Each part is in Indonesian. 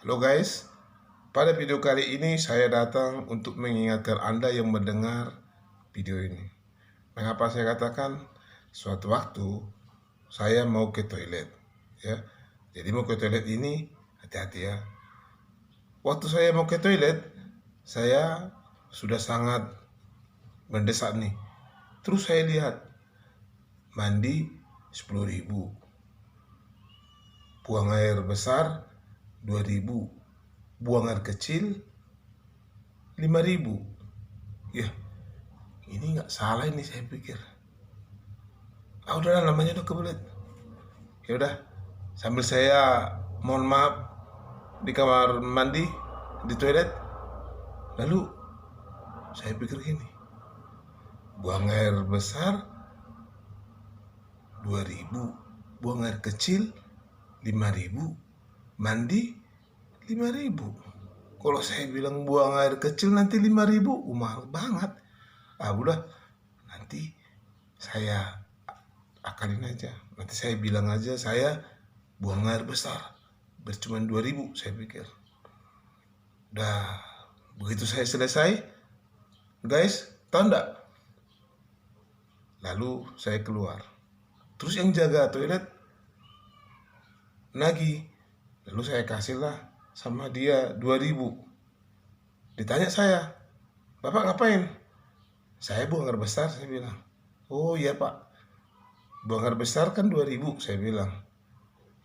Halo guys, pada video kali ini saya datang untuk mengingatkan Anda yang mendengar video ini. Mengapa saya katakan suatu waktu saya mau ke toilet, ya. Jadi mau ke toilet ini hati-hati ya. Waktu saya mau ke toilet, saya sudah sangat mendesak nih. Terus saya lihat mandi 10.000, buang air besar 2.000, buang air kecil 5.000. Ya, ini nggak salah ini, saya pikir. Udahlah, namanya udah kebelet. Ya udah, sambil saya mohon maaf di kamar mandi, di toilet, lalu saya pikir gini, buang air besar 2.000, buang air kecil 5.000, mandi 5.000. Kalau saya bilang buang air kecil nanti 5.000, mahal banget. Udah, nanti saya akalin aja. Nanti saya bilang aja saya buang air besar, bercuma 2.000, saya pikir. Udah, begitu saya selesai, guys, tahu enggak? Lalu saya keluar. Terus yang jaga toilet nagih. Lalu saya kasihlah sama dia 2.000. Ditanya saya, "Bapak ngapain?" "Saya buang air besar," saya bilang. "Oh iya Pak, buang air besar kan 2.000, saya bilang.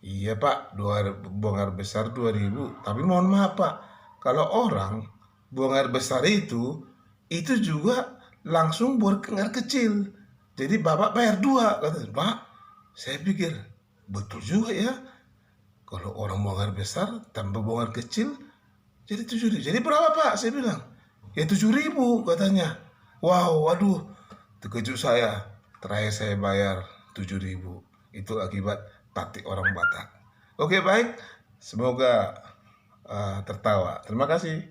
"Iya Pak, buang air besar 2.000. Tapi mohon maaf Pak, kalau orang buang air besar itu juga langsung buang air kecil. Jadi Bapak bayar 2, kata Pak. Saya pikir, betul juga ya. Kalau orang buang air besar tambah buang air kecil, jadi 7.000. Jadi berapa Pak? Saya bilang. Ya 7.000 katanya. Wow, waduh, terkejut saya. Terakhir saya bayar 7.000. Itu akibat taktik orang Batak. Oke, baik. Semoga tertawa. Terima kasih.